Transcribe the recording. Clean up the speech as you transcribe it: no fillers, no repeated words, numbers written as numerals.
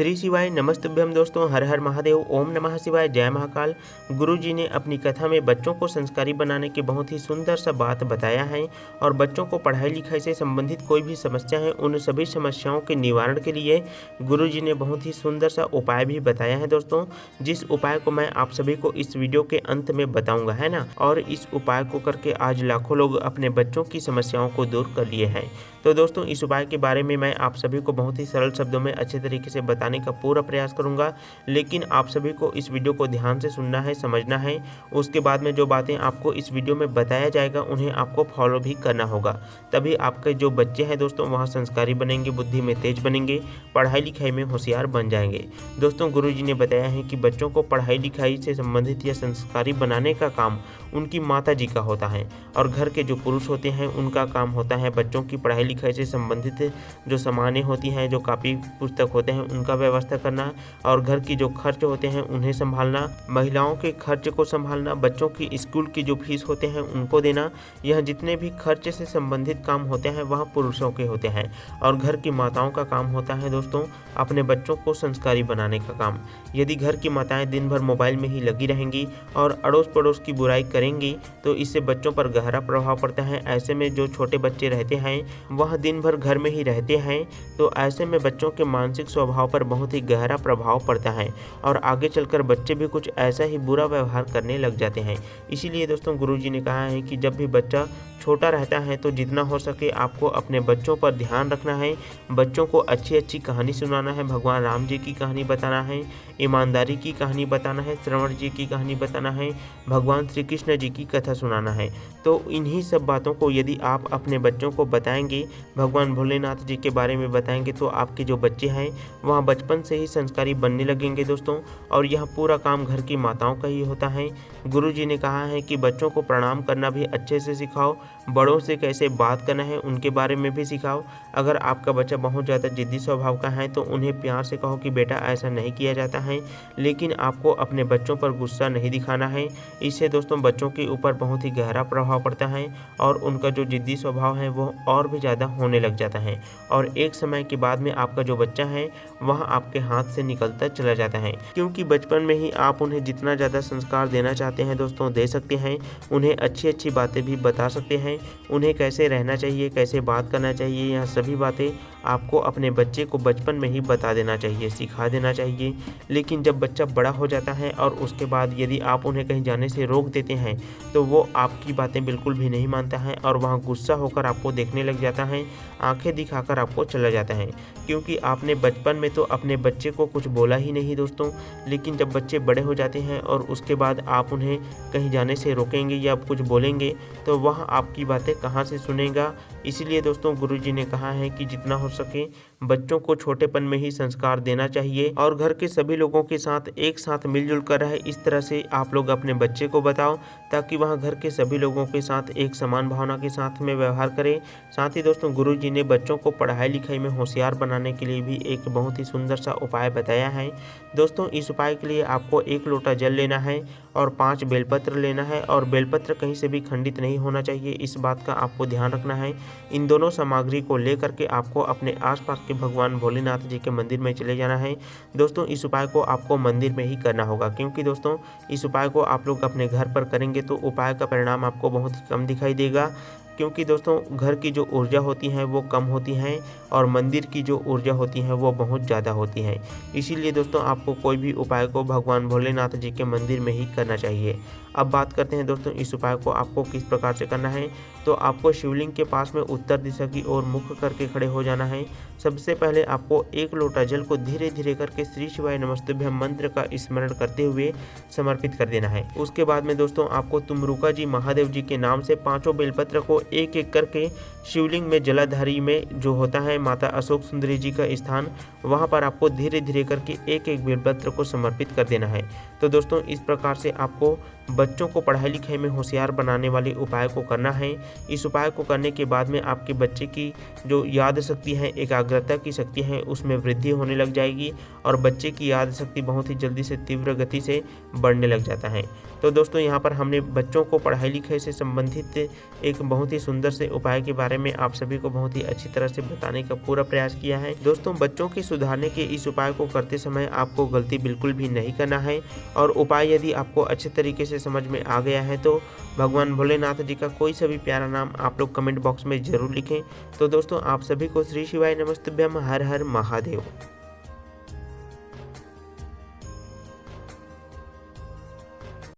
श्री शिवाय नमस्तुभ्यम दोस्तों, हर हर महादेव, ओम नमः शिवाय, जय महाकाल। गुरुजी ने अपनी कथा में बच्चों को संस्कारी बनाने की बहुत ही सुंदर सा बात बताया है और बच्चों को पढ़ाई लिखाई से संबंधित कोई भी समस्या है उन सभी समस्याओं के निवारण के लिए गुरुजी ने बहुत ही सुंदर सा उपाय भी बताया है दोस्तों, जिस उपाय को मैं आप सभी को इस वीडियो के अंत में बताऊंगा, है ना। और इस उपाय को करके आज लाखों लोग अपने बच्चों की समस्याओं को दूर कर लिए हैं। तो दोस्तों, इस उपाय के बारे में मैं आप सभी को बहुत ही सरल शब्दों में अच्छे तरीके से बताने का पूरा प्रयास करूंगा, लेकिन आप सभी को इस वीडियो को ध्यान से सुनना है, समझना है। उसके बाद में जो बातें आपको इस वीडियो में बताया जाएगा उन्हें आपको फॉलो भी करना होगा, तभी आपके जो बच्चे हैं दोस्तों वहाँ संस्कारी बनेंगे, बुद्धि में तेज बनेंगे, पढ़ाई लिखाई में होशियार बन जाएंगे। दोस्तों, गुरुजी ने बताया है कि बच्चों को पढ़ाई लिखाई से संबंधित या संस्कारी बनाने का काम उनकी माता जी का होता है और घर के जो पुरुष होते हैं उनका काम होता है बच्चों की पढ़ाई लिखाई से संबंधित जो सामानें होती हैं, जो कापी पुस्तक होते हैं उनका व्यवस्था करना और घर की जो खर्च होते हैं उन्हें संभालना, महिलाओं के खर्च को संभालना, बच्चों की स्कूल की जो फीस होते हैं उनको देना। यह जितने भी खर्च से संबंधित काम होते हैं वह पुरुषों के होते हैं और घर की माताओं का काम होता है दोस्तों अपने बच्चों को संस्कारी बनाने का काम। यदि घर की माताएं दिन भर मोबाइल में ही लगी रहेंगी और अड़ोस पड़ोस की बुराई करेंगी तो इससे बच्चों पर गहरा प्रभाव पड़ता है। ऐसे में जो छोटे बच्चे रहते हैं वह दिन भर घर में ही रहते हैं, तो ऐसे में बच्चों के मानसिक स्वभाव पर बहुत ही गहरा प्रभाव पड़ता है और आगे चलकर बच्चे भी कुछ ऐसा ही बुरा व्यवहार करने लग जाते हैं। इसीलिए दोस्तों, गुरुजी ने कहा है कि जब भी बच्चा छोटा रहता है तो जितना हो सके आपको अपने बच्चों पर ध्यान रखना है, बच्चों को अच्छी अच्छी कहानी सुनाना है, भगवान राम जी की कहानी बताना है, ईमानदारी की कहानी बताना है, श्रवण जी की कहानी बताना है, भगवान श्री कृष्ण जी की कथा सुनाना है। तो इन्हीं सब बातों को यदि आप अपने बच्चों को बताएंगे, भगवान भोलेनाथ जी के बारे में बताएंगे, तो आपके जो बच्चे हैं वहाँ बचपन से ही संस्कारी बनने लगेंगे दोस्तों। और यह पूरा काम घर की माताओं का ही होता है। गुरुजी ने कहा है कि बच्चों को प्रणाम करना भी अच्छे से सिखाओ, बड़ों से कैसे बात करना है उनके बारे में भी सिखाओ। अगर आपका बच्चा बहुत ज़्यादा जिद्दी स्वभाव का है तो उन्हें प्यार से कहो कि बेटा ऐसा नहीं किया जाता है, लेकिन आपको अपने बच्चों पर गुस्सा नहीं दिखाना है। इससे दोस्तों बच्चों के ऊपर बहुत ही गहरा प्रभाव पड़ता है और उनका जो जिद्दी स्वभाव है वो और भी ज़्यादा होने लग जाता है और एक समय के बाद में आपका जो बच्चा है वह आपके हाथ से निकलता चला जाता है, क्योंकि बचपन में ही आप उन्हें जितना ज़्यादा संस्कार देना चाहते हैं दोस्तों दे सकते हैं। उन्हें अच्छी अच्छी बातें भी बता सकते हैं, उन्हें कैसे रहना चाहिए, कैसे बात करना चाहिए, यह सभी बातें आपको अपने बच्चे को बचपन में ही बता देना चाहिए, सिखा देना चाहिए। लेकिन जब बच्चा बड़ा हो जाता है और उसके बाद यदि आप उन्हें कहीं जाने से रोक देते हैं तो वो आपकी बातें बिल्कुल भी नहीं मानता है और वहाँ गुस्सा होकर आपको देखने लग जाता है, आंखें दिखाकर आपको चला जाता है, क्योंकि आपने बचपन में तो अपने बच्चे को कुछ बोला ही नहीं दोस्तों। लेकिन जब बच्चे बड़े हो जाते हैं और उसके बाद आप उन्हें कहीं जाने से रोकेंगे या कुछ बोलेंगे तो वह आपकी बातें कहाँ से सुनेगा। इसीलिए दोस्तों, गुरुजी ने कहा है कि जितना हो सके बच्चों को छोटेपन में ही संस्कार देना चाहिए और घर के सभी लोगों के साथ एक साथ मिलजुल कर रहे, इस तरह से आप लोग अपने बच्चे को बताओ ताकि वह घर के सभी लोगों के साथ एक समान भावना के साथ में व्यवहार करे। साथ ही दोस्तों, गुरुजी ने बच्चों को पढ़ाई लिखाई में होशियार बनाने के लिए भी एक बहुत ही सुंदर सा उपाय बताया है दोस्तों। इस उपाय के लिए आपको 1 लोटा जल लेना है और 5 बेलपत्र लेना है और बेलपत्र कहीं से भी खंडित नहीं होना चाहिए, इस बात का आपको ध्यान रखना है। इन दोनों सामग्री को लेकर के आपको अपने आसपास के भगवान भोलेनाथ जी के मंदिर में चले जाना है दोस्तों। इस उपाय को आपको मंदिर में ही करना होगा, क्योंकि दोस्तों इस उपाय को आप लोग अपने घर पर करेंगे तो उपाय का परिणाम आपको बहुत ही कम दिखाई देगा, क्योंकि दोस्तों घर की जो ऊर्जा होती है वो कम होती हैं और मंदिर की जो ऊर्जा होती है वो बहुत ज़्यादा होती है। इसीलिए दोस्तों आपको कोई भी उपाय को भगवान भोलेनाथ जी के मंदिर में ही करना चाहिए। अब बात करते हैं दोस्तों इस उपाय को आपको किस प्रकार से करना है। तो आपको शिवलिंग के पास में उत्तर दिशा की ओर मुख करके खड़े हो जाना है। सबसे पहले आपको 1 लोटा जल को धीरे धीरे करके श्री शिवाय नमस्तुभ्यम मंत्र का स्मरण करते हुए समर्पित कर देना है। उसके बाद में दोस्तों आपको तुमरुका जी महादेव जी के नाम से 5 बेलपत्र को एक एक करके शिवलिंग में जलाधारी में जो होता है माता अशोक सुंदरी जी का स्थान, वहां पर आपको धीरे धीरे करके एक एक बेलपत्र को समर्पित कर देना है। तो दोस्तों इस प्रकार से आपको बच्चों को पढ़ाई लिखाई में होशियार बनाने वाले उपाय को करना है। इस उपाय को करने के बाद में आपके बच्चे की जो याद शक्ति है, एकाग्रता की शक्ति है, उसमें वृद्धि होने लग जाएगी और बच्चे की याद शक्ति बहुत ही जल्दी से तीव्र गति से बढ़ने लग जाता है। तो दोस्तों यहाँ पर हमने बच्चों को पढ़ाई लिखाई से संबंधित एक बहुत ही सुंदर से उपाय के बारे बारे में आप सभी को बहुत ही अच्छी तरह से बताने का पूरा प्रयास किया है। दोस्तों, बच्चों के सुधारने के इस उपाय को करते समय आपको गलती बिल्कुल भी नहीं करना है और उपाय यदि आपको अच्छे तरीके से समझ में आ गया है तो भगवान भोलेनाथ जी का कोई सा भी प्यारा नाम आप लोग कमेंट बॉक्स में जरूर लिखें। तो दोस्तों, आप सभी को श्री शिवाय नमस्तुभ्यम, हर हर महादेव।